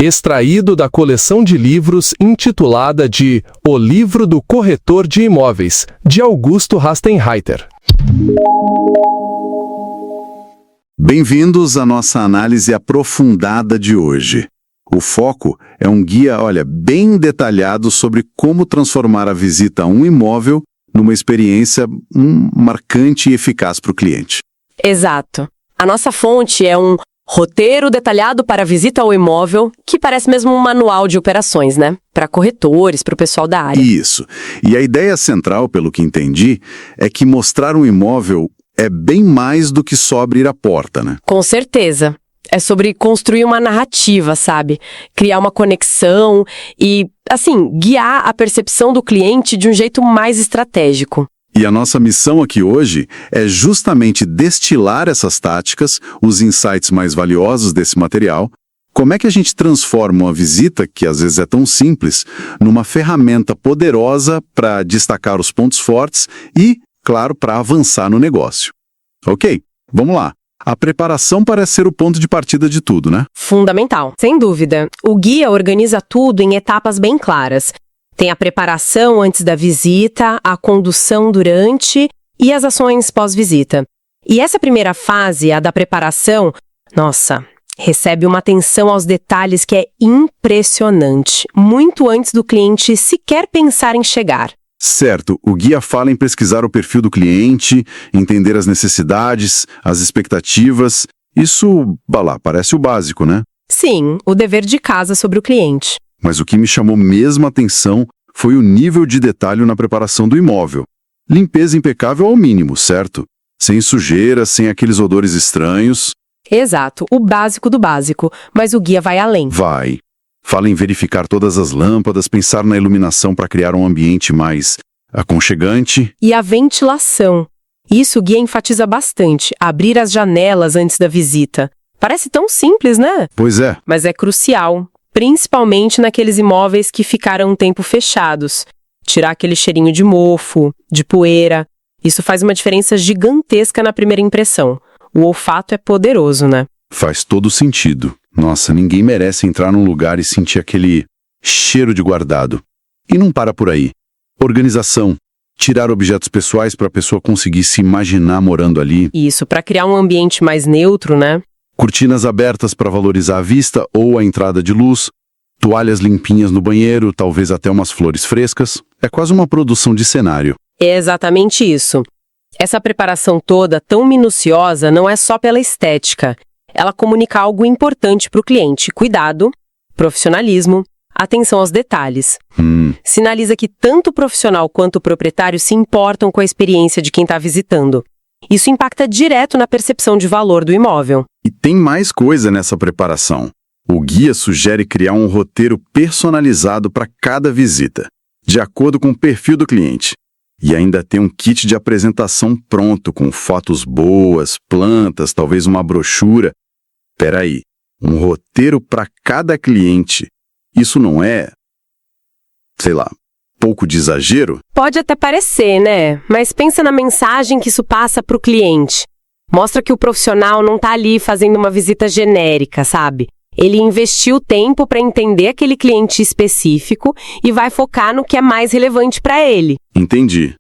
extraído da coleção de livros intitulada de O Livro do Corretor de Imóveis, de Augusto Rastenreiter. Bem-vindos à nossa análise aprofundada de hoje. O foco é um guia, bem detalhado sobre como transformar a visita a um imóvel numa experiência marcante e eficaz para o cliente. Exato. A nossa fonte é um roteiro detalhado para a visita ao imóvel, que parece mesmo um manual de operações, né? Para corretores, para o pessoal da área. Isso. E a ideia central, pelo que entendi, é que mostrar um imóvel é bem mais do que só abrir a porta, né? Com certeza. É sobre construir uma narrativa, sabe? Criar uma conexão e, guiar a percepção do cliente de um jeito mais estratégico. E a nossa missão aqui hoje é justamente destilar essas táticas, os insights mais valiosos desse material. Como é que a gente transforma uma visita, que às vezes é tão simples, numa ferramenta poderosa para destacar os pontos fortes e, claro, para avançar no negócio. Ok, vamos lá. A preparação parece ser o ponto de partida de tudo, né? Fundamental, sem dúvida. O guia organiza tudo em etapas bem claras. Tem a preparação antes da visita, a condução durante e as ações pós-visita. E essa primeira fase, a da preparação, recebe uma atenção aos detalhes que é impressionante, muito antes do cliente sequer pensar em chegar. Certo, o guia fala em pesquisar o perfil do cliente, entender as necessidades, as expectativas. Isso, parece o básico, né? Sim, o dever de casa sobre o cliente. Mas o que me chamou mesmo a atenção foi o nível de detalhe na preparação do imóvel. Limpeza impecável ao mínimo, certo? Sem sujeira, sem aqueles odores estranhos. Exato, o básico do básico, mas o guia vai além. Vai. Fala em verificar todas as lâmpadas, pensar na iluminação para criar um ambiente mais aconchegante. E a ventilação. Isso o guia enfatiza bastante, abrir as janelas antes da visita. Parece tão simples, né? Pois é. Mas é crucial, principalmente naqueles imóveis que ficaram um tempo fechados. Tirar aquele cheirinho de mofo, de poeira. Isso faz uma diferença gigantesca na primeira impressão. O olfato é poderoso, né? Faz todo sentido. Nossa, ninguém merece entrar num lugar e sentir aquele cheiro de guardado. E não para por aí. Organização. Tirar objetos pessoais para a pessoa conseguir se imaginar morando ali. Isso, para criar um ambiente mais neutro, né? Cortinas abertas para valorizar a vista ou a entrada de luz. Toalhas limpinhas no banheiro, talvez até umas flores frescas. É quase uma produção de cenário. É exatamente isso. Essa preparação toda, tão minuciosa, não é só pela estética. Ela comunica algo importante para o cliente: cuidado, profissionalismo, atenção aos detalhes. Sinaliza que tanto o profissional quanto o proprietário se importam com a experiência de quem está visitando. Isso impacta direto na percepção de valor do imóvel. E tem mais coisa nessa preparação. O guia sugere criar um roteiro personalizado para cada visita, de acordo com o perfil do cliente. E ainda tem um kit de apresentação pronto, com fotos boas, plantas, talvez uma brochura. Peraí, um roteiro para cada cliente. Isso não é, pouco de exagero? Pode até parecer, né? Mas pensa na mensagem que isso passa para o cliente. Mostra que o profissional não está ali fazendo uma visita genérica, sabe? Ele investiu tempo para entender aquele cliente específico e vai focar no que é mais relevante para ele. Entendi.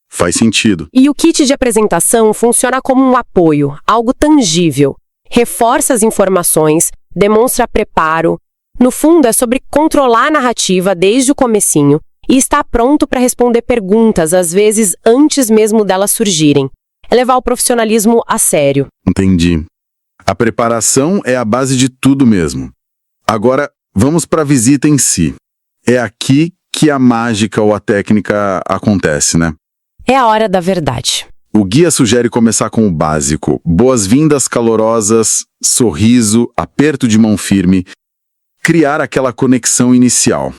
Faz sentido. E o kit de apresentação funciona como um apoio, algo tangível. Reforça as informações, demonstra preparo. No fundo, é sobre controlar a narrativa desde o comecinho e estar pronto para responder perguntas, às vezes antes mesmo delas surgirem. É levar o profissionalismo a sério. Entendi. A preparação é a base de tudo mesmo. Agora, vamos para a visita em si. É aqui que a mágica ou a técnica acontece, né? É a hora da verdade. O guia sugere começar com o básico: boas-vindas calorosas, sorriso, aperto de mão firme, criar aquela conexão inicial.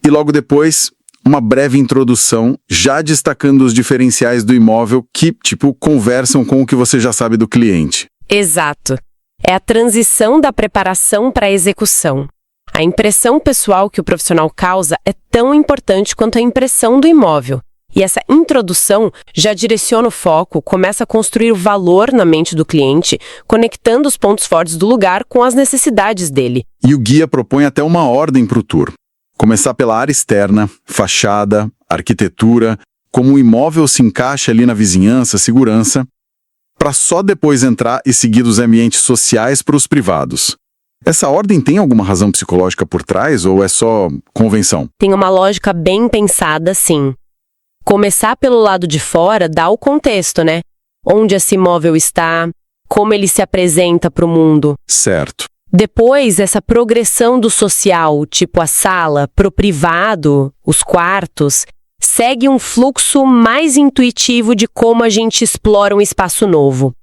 E logo depois, uma breve introdução, já destacando os diferenciais do imóvel que, conversam com o que você já sabe do cliente. Exato. É a transição da preparação para a execução. A impressão pessoal que o profissional causa é tão importante quanto a impressão do imóvel. E essa introdução já direciona o foco, começa a construir o valor na mente do cliente, conectando os pontos fortes do lugar com as necessidades dele. E o guia propõe até uma ordem para o tour. Começar pela área externa, fachada, arquitetura, como o imóvel se encaixa ali na vizinhança, segurança, para só depois entrar e seguir dos ambientes sociais para os privados. Essa ordem tem alguma razão psicológica por trás ou é só convenção? Tem uma lógica bem pensada, sim. Começar pelo lado de fora dá o contexto, né? Onde esse imóvel está, como ele se apresenta para o mundo. Certo. Depois, essa progressão do social, tipo a sala, pro privado, os quartos, segue um fluxo mais intuitivo de como a gente explora um espaço novo.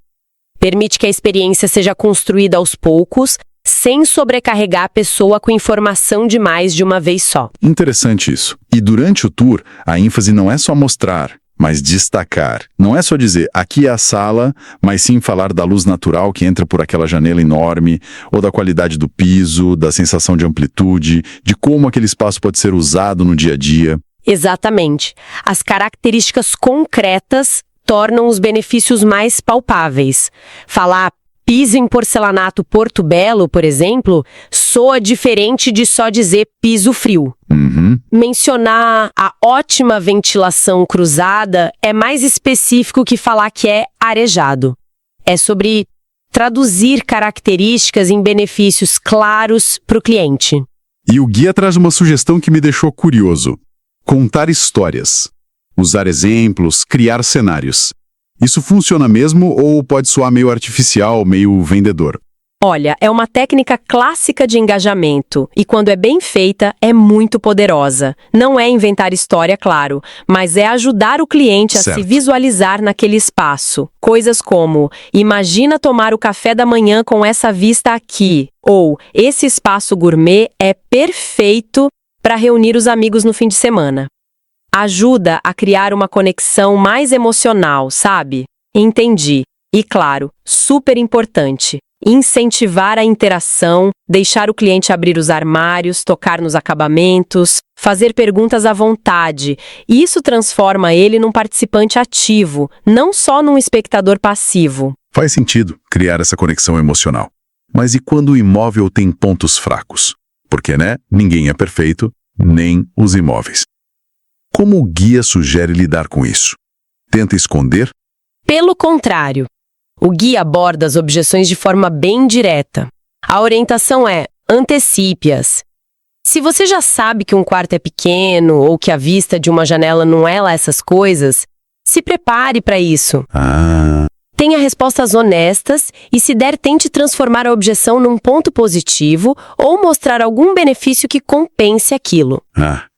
Permite que a experiência seja construída aos poucos, sem sobrecarregar a pessoa com informação demais de uma vez só. Interessante isso. E durante o tour, a ênfase não é só mostrar, mas destacar. Não é só dizer, aqui é a sala, mas sim falar da luz natural que entra por aquela janela enorme, ou da qualidade do piso, da sensação de amplitude, de como aquele espaço pode ser usado no dia a dia. Exatamente. As características concretas tornam os benefícios mais palpáveis. Falar piso em porcelanato Porto Belo, por exemplo, soa diferente de só dizer piso frio. Mencionar a ótima ventilação cruzada é mais específico que falar que é arejado. É sobre traduzir características em benefícios claros para o cliente. E o guia traz uma sugestão que me deixou curioso. Contar histórias. Usar exemplos, criar cenários. Isso funciona mesmo ou pode soar meio artificial, meio vendedor? Olha, é uma técnica clássica de engajamento e, quando é bem feita, é muito poderosa. Não é inventar história, claro, mas é ajudar o cliente a se visualizar naquele espaço. Coisas como, imagina tomar o café da manhã com essa vista aqui, ou esse espaço gourmet é perfeito para reunir os amigos no fim de semana. Ajuda a criar uma conexão mais emocional, sabe? Entendi. E claro, super importante, incentivar a interação, deixar o cliente abrir os armários, tocar nos acabamentos, fazer perguntas à vontade. Isso transforma ele num participante ativo, não só num espectador passivo. Faz sentido criar essa conexão emocional. Mas e quando o imóvel tem pontos fracos? Porque, né? Ninguém é perfeito, nem os imóveis. Como o guia sugere lidar com isso? Tenta esconder? Pelo contrário, o guia aborda as objeções de forma bem direta. A orientação é: antecipe-as. Se você já sabe que um quarto é pequeno ou que a vista de uma janela não é lá essas coisas, se prepare para isso. Tenha respostas honestas e, se der, tente transformar a objeção num ponto positivo ou mostrar algum benefício que compense aquilo.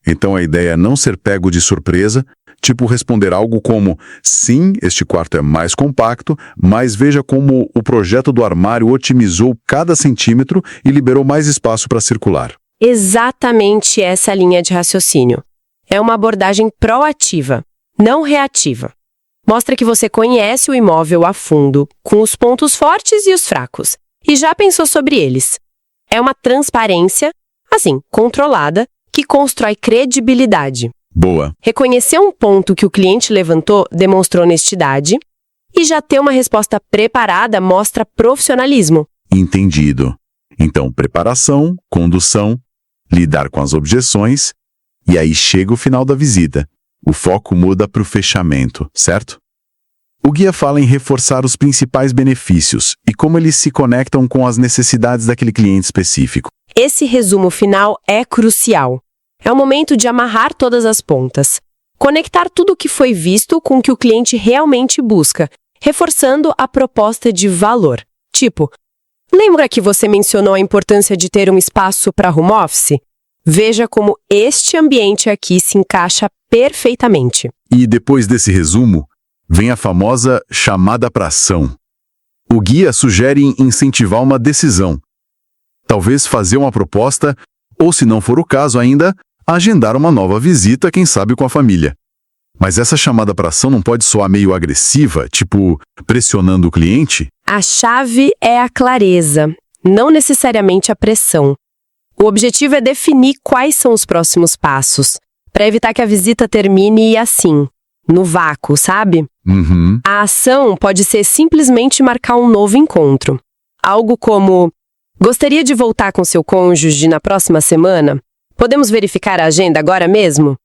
Então a ideia é não ser pego de surpresa, tipo responder algo como: sim, este quarto é mais compacto, mas veja como o projeto do armário otimizou cada centímetro e liberou mais espaço para circular. Exatamente essa linha de raciocínio. É uma abordagem proativa, não reativa. Mostra que você conhece o imóvel a fundo, com os pontos fortes e os fracos, e já pensou sobre eles. É uma transparência, assim, controlada, que constrói credibilidade. Boa. Reconhecer um ponto que o cliente levantou demonstra honestidade, e já ter uma resposta preparada mostra profissionalismo. Entendido. Então, preparação, condução, lidar com as objeções, e aí chega o final da visita. O foco muda para o fechamento, certo? O guia fala em reforçar os principais benefícios e como eles se conectam com as necessidades daquele cliente específico. Esse resumo final é crucial. É o momento de amarrar todas as pontas. Conectar tudo o que foi visto com o que o cliente realmente busca, reforçando a proposta de valor. Tipo, lembra que você mencionou a importância de ter um espaço para home office? Veja como este ambiente aqui se encaixa perfeitamente. E depois desse resumo, vem a famosa chamada para ação. O guia sugere incentivar uma decisão. Talvez fazer uma proposta, ou se não for o caso ainda, agendar uma nova visita, quem sabe com a família. Mas essa chamada para ação não pode soar meio agressiva, tipo pressionando o cliente? A chave é a clareza, não necessariamente a pressão. O objetivo é definir quais são os próximos passos, para evitar que a visita termine assim: no vácuo, sabe? Uhum. A ação pode ser simplesmente marcar um novo encontro. Algo como: gostaria de voltar com seu cônjuge na próxima semana? Podemos verificar a agenda agora mesmo?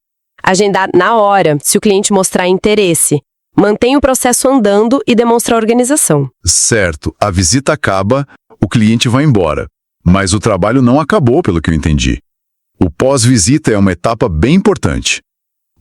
Agendar na hora, se o cliente mostrar interesse. Mantém o processo andando e demonstra organização. Certo, a visita acaba, o cliente vai embora. Mas o trabalho não acabou, pelo que eu entendi. O pós-visita é uma etapa bem importante.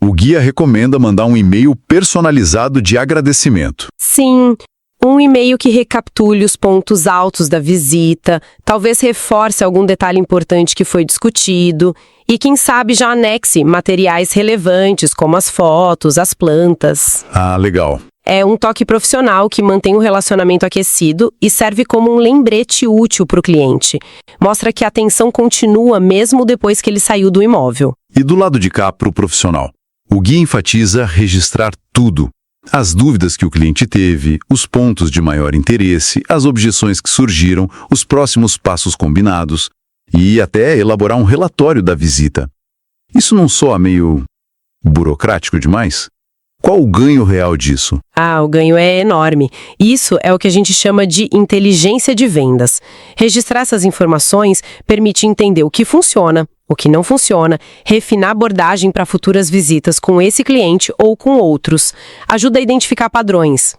O guia recomenda mandar um e-mail personalizado de agradecimento. Sim, um e-mail que recapitule os pontos altos da visita, talvez reforce algum detalhe importante que foi discutido e, quem sabe, já anexe materiais relevantes como as fotos, as plantas. Ah, legal. É um toque profissional que mantém o relacionamento aquecido e serve como um lembrete útil para o cliente. Mostra que a atenção continua mesmo depois que ele saiu do imóvel. E do lado de cá, para o profissional, o guia enfatiza registrar tudo. As dúvidas que o cliente teve, os pontos de maior interesse, as objeções que surgiram, os próximos passos combinados e até elaborar um relatório da visita. Isso não soa meio burocrático demais? Qual o ganho real disso? Ah, o ganho é enorme. Isso é o que a gente chama de inteligência de vendas. Registrar essas informações permite entender o que funciona, o que não funciona, refinar a abordagem para futuras visitas com esse cliente ou com outros. Ajuda a identificar padrões.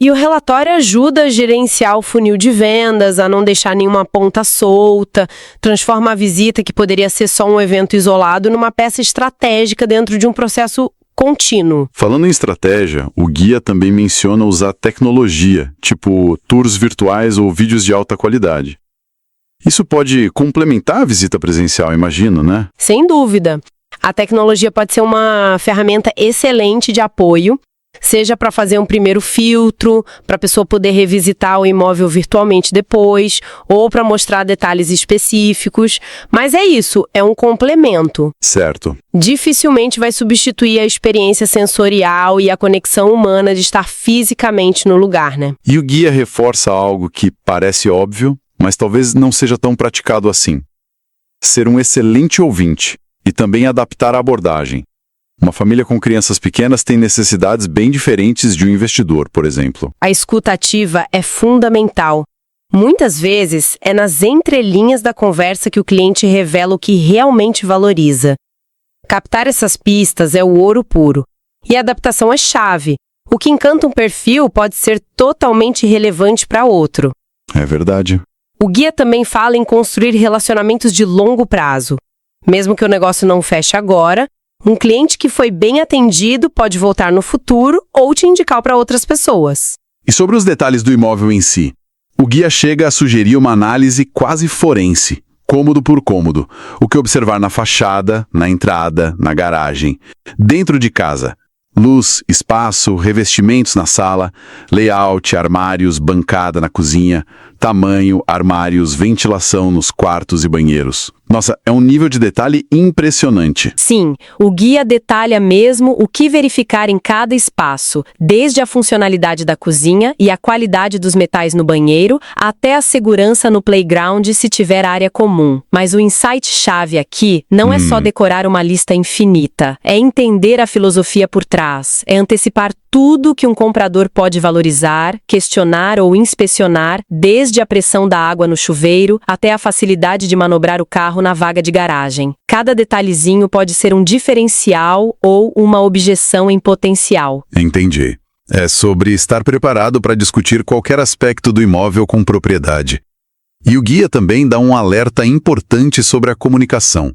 E o relatório ajuda a gerenciar o funil de vendas, a não deixar nenhuma ponta solta, transforma a visita, que poderia ser só um evento isolado, numa peça estratégica dentro de um processo contínuo. Falando em estratégia, o guia também menciona usar tecnologia, tipo tours virtuais ou vídeos de alta qualidade. Isso pode complementar a visita presencial, imagino, né? Sem dúvida. A tecnologia pode ser uma ferramenta excelente de apoio, seja para fazer um primeiro filtro, para a pessoa poder revisitar o imóvel virtualmente depois, ou para mostrar detalhes específicos. Mas é isso, é um complemento. Certo. Dificilmente vai substituir a experiência sensorial e a conexão humana de estar fisicamente no lugar, né? E o guia reforça algo que parece óbvio, mas talvez não seja tão praticado assim. Ser um excelente ouvinte e também adaptar a abordagem. Uma família com crianças pequenas tem necessidades bem diferentes de um investidor, por exemplo. A escuta ativa é fundamental. Muitas vezes é nas entrelinhas da conversa que o cliente revela o que realmente valoriza. Captar essas pistas é o ouro puro. E a adaptação é chave. O que encanta um perfil pode ser totalmente irrelevante para outro. É verdade. O guia também fala em construir relacionamentos de longo prazo. Mesmo que o negócio não feche agora, um cliente que foi bem atendido pode voltar no futuro ou te indicar para outras pessoas. E sobre os detalhes do imóvel em si, o guia chega a sugerir uma análise quase forense, cômodo por cômodo, o que observar na fachada, na entrada, na garagem, dentro de casa. Luz, espaço, revestimentos na sala, layout, armários, bancada na cozinha, tamanho, armários, ventilação nos quartos e banheiros. Nossa, é um nível de detalhe impressionante. Sim, o guia detalha mesmo o que verificar em cada espaço, desde a funcionalidade da cozinha e a qualidade dos metais no banheiro, até a segurança no playground se tiver área comum. Mas o insight-chave aqui não é só decorar uma lista infinita, é entender a filosofia por trás, é antecipar tudo que um comprador pode valorizar, questionar ou inspecionar, desde a pressão da água no chuveiro até a facilidade de manobrar o carro na vaga de garagem. Cada detalhezinho pode ser um diferencial ou uma objeção em potencial. Entendi. É sobre estar preparado para discutir qualquer aspecto do imóvel com propriedade. E o guia também dá um alerta importante sobre a comunicação.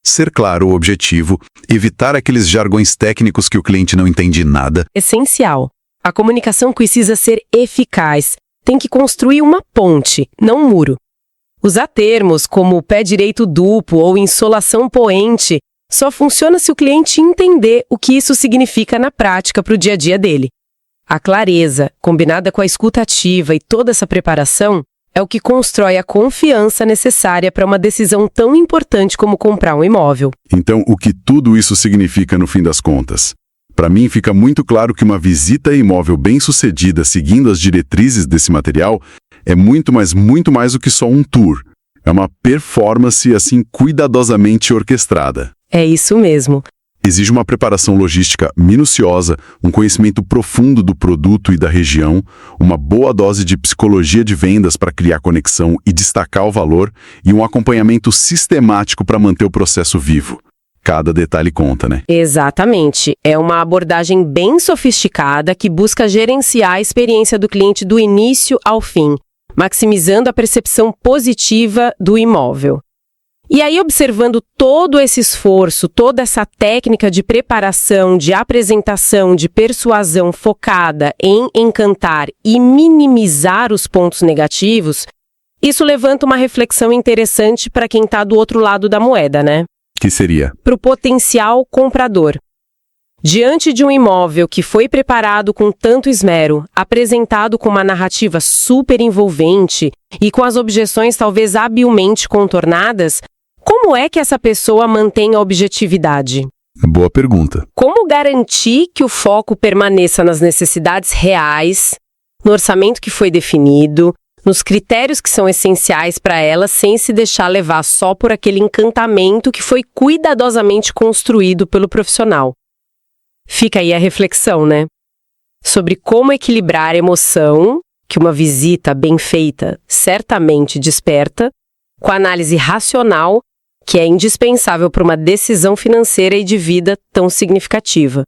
Ser claro o objetivo, evitar aqueles jargões técnicos que o cliente não entende nada. Essencial. A comunicação precisa ser eficaz. Tem que construir uma ponte, não um muro. Usar termos como pé direito duplo ou insolação poente só funciona se o cliente entender o que isso significa na prática para o dia a dia dele. A clareza, combinada com a escuta ativa e toda essa preparação, é o que constrói a confiança necessária para uma decisão tão importante como comprar um imóvel. Então, o que tudo isso significa no fim das contas? Para mim, fica muito claro que uma visita a imóvel bem-sucedida seguindo as diretrizes desse material é muito mais do que só um tour. É uma performance, assim, cuidadosamente orquestrada. É isso mesmo. Exige uma preparação logística minuciosa, um conhecimento profundo do produto e da região, uma boa dose de psicologia de vendas para criar conexão e destacar o valor, e um acompanhamento sistemático para manter o processo vivo. Cada detalhe conta, né? Exatamente. É uma abordagem bem sofisticada que busca gerenciar a experiência do cliente do início ao fim, maximizando a percepção positiva do imóvel. E aí, observando todo esse esforço, toda essa técnica de preparação, de apresentação, de persuasão focada em encantar e minimizar os pontos negativos, isso levanta uma reflexão interessante para quem está do outro lado da moeda, né? Que seria? Para o potencial comprador. Diante de um imóvel que foi preparado com tanto esmero, apresentado com uma narrativa super envolvente e com as objeções talvez habilmente contornadas, como é que essa pessoa mantém a objetividade? Boa pergunta. Como garantir que o foco permaneça nas necessidades reais, no orçamento que foi definido, nos critérios que são essenciais para ela, sem se deixar levar só por aquele encantamento que foi cuidadosamente construído pelo profissional? Fica aí a reflexão, né? Sobre como equilibrar a emoção, que uma visita bem feita certamente desperta, com a análise racional, que é indispensável para uma decisão financeira e de vida tão significativa.